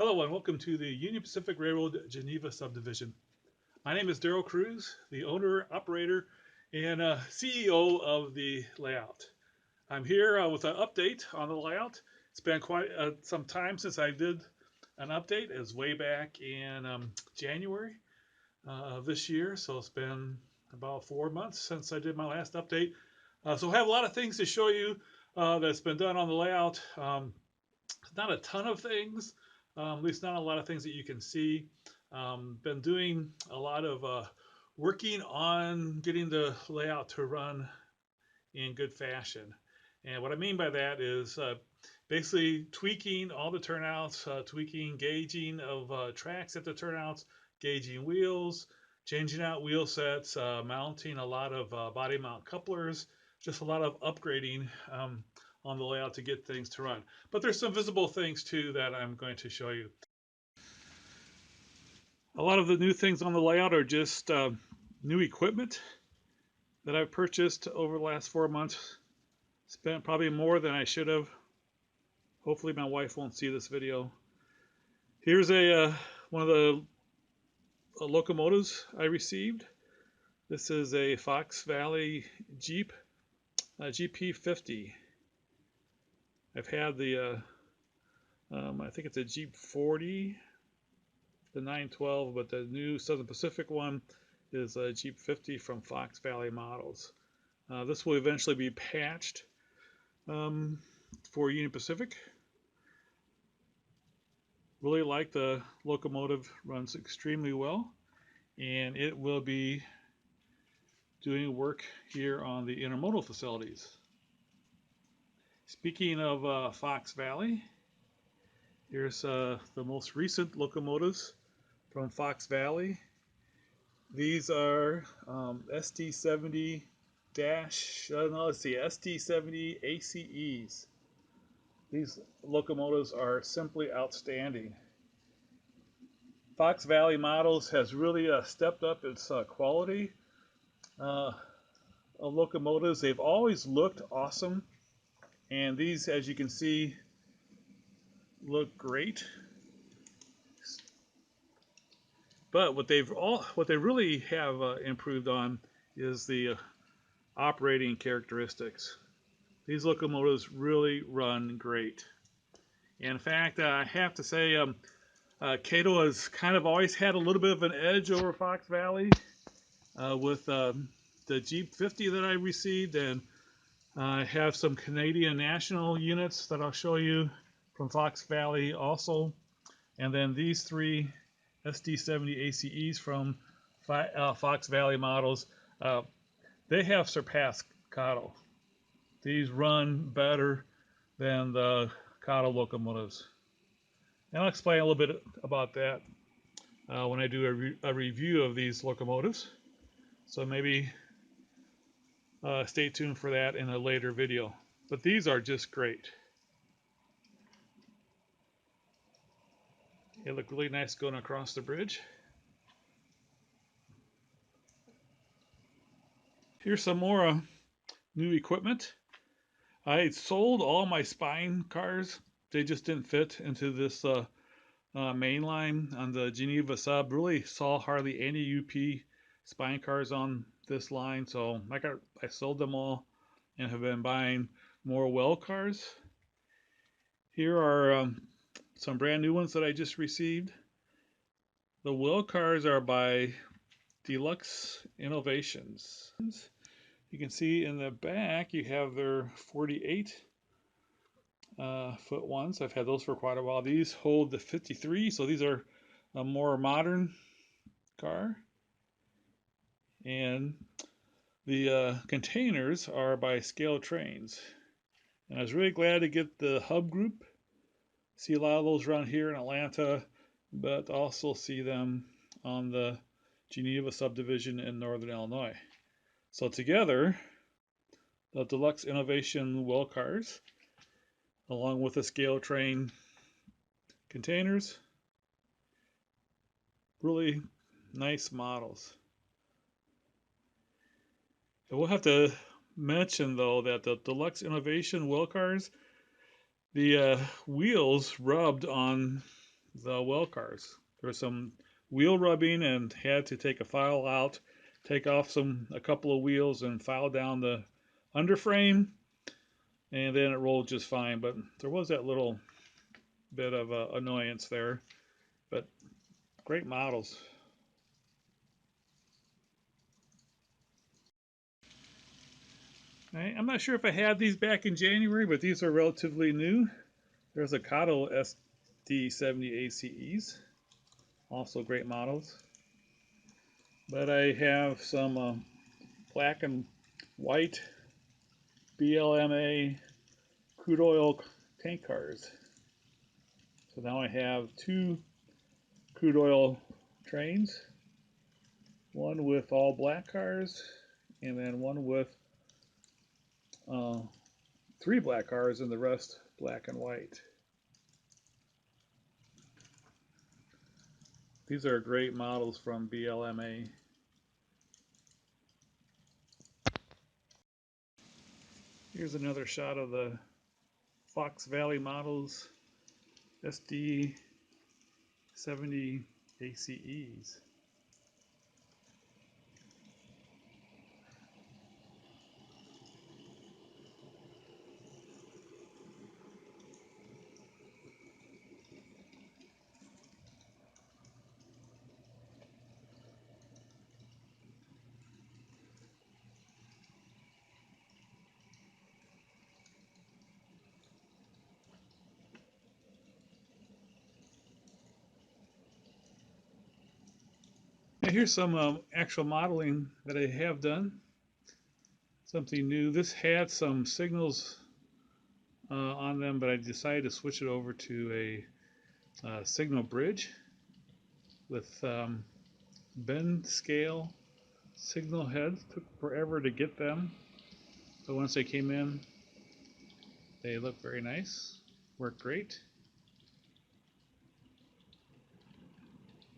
Hello and welcome to the Union Pacific Railroad Geneva subdivision. My name is Daryl Cruz, the owner, operator, and CEO of the layout. I'm here with an update on the layout. It's been quite some time since I did an update. It was way back in January of this year, so it's been about 4 months since I did my last update. So I have a lot of things to show you that's been done on the layout. Not a ton of things, at least not a lot of things that you can see. Been doing a lot of working on getting the layout to run in good fashion. And what I mean by that is basically tweaking all the turnouts, tweaking gauging of tracks at the turnouts, gauging wheels, changing out wheel sets, mounting a lot of body mount couplers, just a lot of upgrading on the layout to get things to run. But there's some visible things too that I'm going to show you. A lot of the new things on the layout are just new equipment that I've purchased over the last 4 months. Spent probably more than I should have. Hopefully my wife won't see this video. Here's a one of the locomotives I received. This is a Fox Valley Jeep GP50. I've had the I think it's a Jeep 40, the 912, but the new Southern Pacific one is a Jeep 50 from Fox Valley Models. This will eventually be patched for Union Pacific. Really like the locomotive, runs extremely well, and it will be doing work here on the intermodal facilities. Speaking of Fox Valley, here's the most recent locomotives from Fox Valley. These are ST70 let's see, ST70 ACEs. These locomotives are simply outstanding. Fox Valley Models has really stepped up its quality of locomotives. They've always looked awesome, and these, as you can see, look great. But what they really have improved on is the operating characteristics. These locomotives really run great. In fact, I have to say, Cato has kind of always had a little bit of an edge over Fox Valley with the Jeep 50 that I received, and I have some Canadian National units that I'll show you from Fox Valley also, and then these three SD70 ACEs from Fox Valley Models. They have surpassed Cato. These run better than the Cato locomotives. And I'll explain a little bit about that when I do a review of these locomotives. So maybe stay tuned for that in a later video. But these are just great. They look really nice going across the bridge. Here's some more new equipment. I sold all my spine cars. They just didn't fit into this main line on the Geneva sub. Really saw hardly any UP spine cars on this line, so I sold them all and have been buying more well cars. Here are some brand new ones that I just received. The well cars are by Deluxe Innovations. You can see in the back you have their 48 foot ones. I've had those for quite a while. These hold the 53, so these are a more modern car. And the containers are by Scale Trains. And I was really glad to get the hub group. See a lot of those around here in Atlanta, but also see them on the Geneva subdivision in Northern Illinois. So together, the Deluxe Innovation well cars, along with the Scale Train containers, really nice models. I will have to mention though that the Deluxe Innovation well cars, the wheels rubbed on the well cars. There was some wheel rubbing and had to take a file out, take off a couple of wheels and file down the underframe, and then it rolled just fine. But there was that little bit of annoyance there. But great models. I'm not sure if I had these back in January, but these are relatively new. There's a Kato SD70 ACEs, also great models. But I have some black and white BLMA crude oil tank cars. So now I have two crude oil trains, one with all black cars, and then one with uh, three black cars and the rest black and white. These are great models from BLMA. Here's another shot of the Fox Valley models SD70 ACEs. Now here's some actual modeling that I have done. Something new. This had some signals on them, but I decided to switch it over to a signal bridge with bend scale signal heads. Took forever to get them, but once they came in, they look very nice. Work great.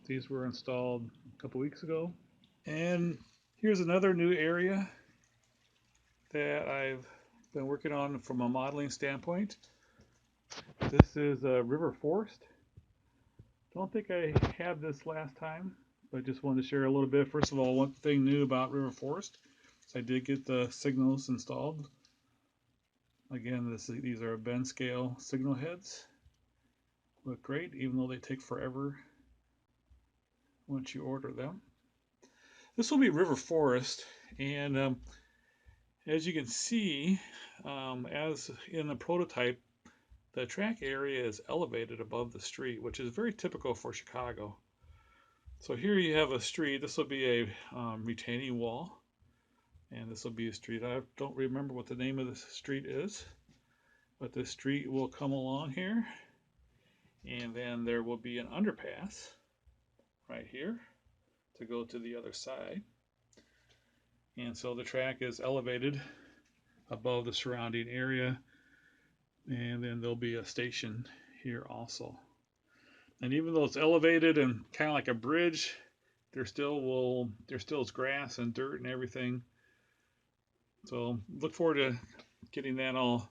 These were installed a couple weeks ago. And here's another new area that I've been working on from a modeling standpoint. This is a river forest. Don't think I had this last time, but just wanted to share a little bit. First of all, one thing new about river forest, I did get the signals installed. Again, these are bend scale signal heads. Look great, even though they take forever once you order them. This will be river forest, and as you can see, as in the prototype, the track area is elevated above the street, which is very typical for Chicago. So here you have a street. This will be a retaining wall, and this will be a street. I don't remember what the name of this street is, but this street will come along here, and then there will be an underpass right here to go to the other side. And so the track is elevated above the surrounding area, and then there'll be a station here also. And even though it's elevated and kind of like a bridge, there still is grass and dirt and everything. So look forward to getting that all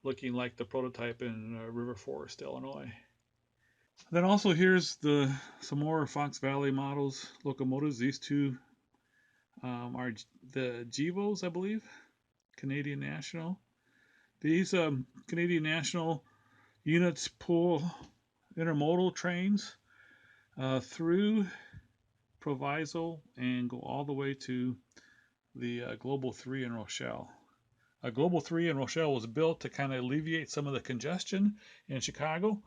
looking like the prototype in River Forest, Illinois. Then also here's some more Fox Valley models locomotives. These two are the Gevos, I believe, Canadian National. These Canadian National units pull intermodal trains through Proviso and go all the way to the Global 3 in Rochelle. Global 3 in Rochelle was built to kind of alleviate some of the congestion in Chicago.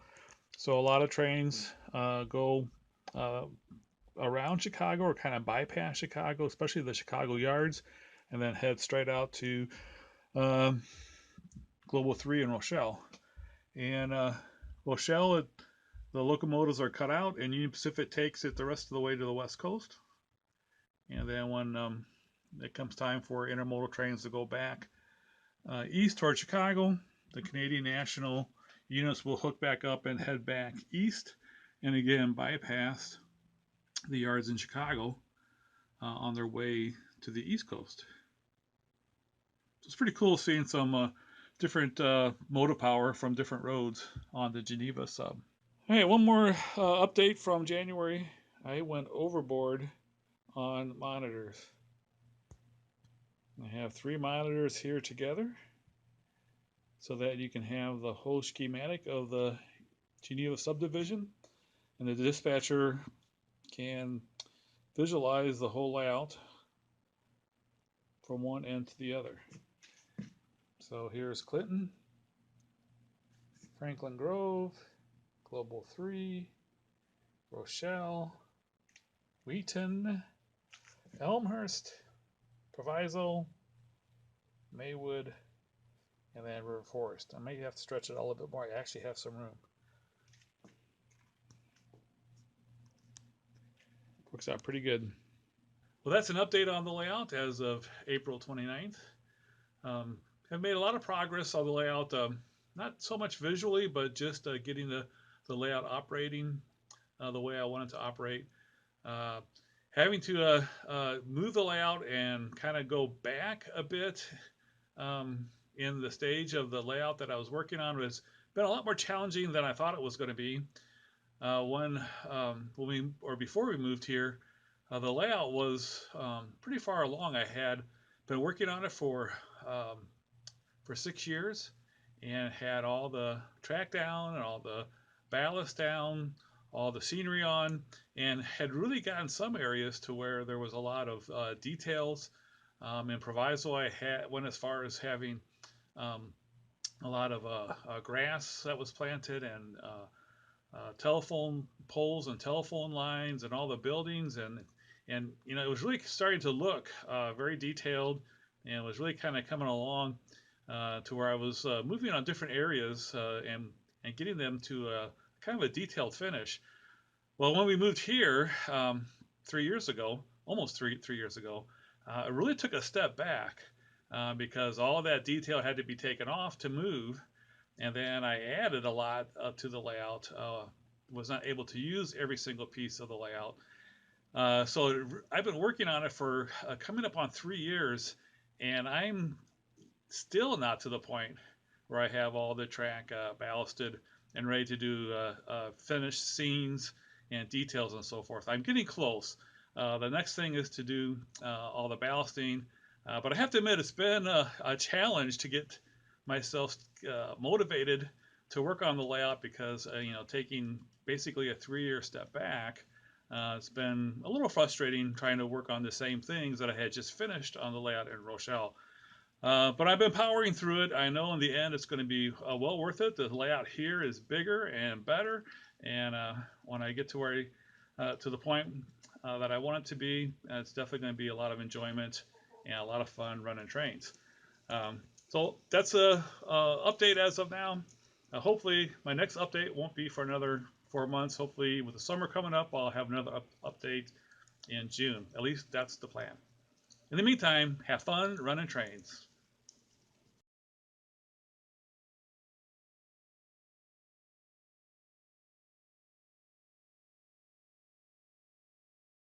So a lot of trains go uh, around Chicago or kind of bypass Chicago, especially the Chicago yards, and then head straight out to um, Global 3 in Rochelle. And Rochelle, the locomotives are cut out, and Union Pacific takes it the rest of the way to the West Coast. And then when it comes time for intermodal trains to go back east toward Chicago, the Canadian National units will hook back up and head back east, and again bypass the yards in Chicago on their way to the East Coast. So it's pretty cool seeing some different motor power from different roads on the Geneva sub. Hey, one more update from January. I went overboard on monitors. I have 3 monitors here together so that you can have the whole schematic of the Geneva subdivision, and the dispatcher can visualize the whole layout from one end to the other. So here's Clinton, Franklin Grove, Global 3, Rochelle, Wheaton, Elmhurst, Proviso, Maywood, and then River Forest. I may have to stretch it all a bit more. I actually have some room. Works out pretty good. Well, that's an update on the layout as of April 29th. Um, have made a lot of progress on the layout, not so much visually, but just getting the layout operating the way I want it to operate. Uh, Having to move the layout and kind of go back a bit um, in the stage of the layout that I was working on was been a lot more challenging than I thought it was going to be. When we or before we moved here, the layout was pretty far along. I had been working on it for 6 years and had all the track down and all the ballast down, all the scenery on, and had really gotten some areas to where there was a lot of details. In Proviso, I went as far as having um, a lot of grass that was planted and telephone poles and telephone lines and all the buildings and it was really starting to look very detailed and was really kind of coming along to where I was moving on different areas and getting them to kind of a detailed finish. Well, when we moved here 3 years ago, almost three years ago, it really took a step back because all of that detail had to be taken off to move, and then I added a lot to the layout. Was not able to use every single piece of the layout. So I've been working on it for coming up on 3 years, and I'm still not to the point where I have all the track ballasted and ready to do finished scenes and details and so forth. I'm getting close. The next thing is to do all the ballasting, but I have to admit it's been a challenge to get myself motivated to work on the layout because taking basically a 3 year step back. It's been a little frustrating trying to work on the same things that I had just finished on the layout in Rochelle. But I've been powering through it. I know in the end it's going to be well worth it. The layout here is bigger and better, and when I get to where to the point that I want it to be, it's definitely going to be a lot of enjoyment and a lot of fun running trains. So that's a update as of now. Hopefully, my next update won't be for another 4 months. Hopefully, with the summer coming up, I'll have another update in June. At least that's the plan. In the meantime, have fun running trains.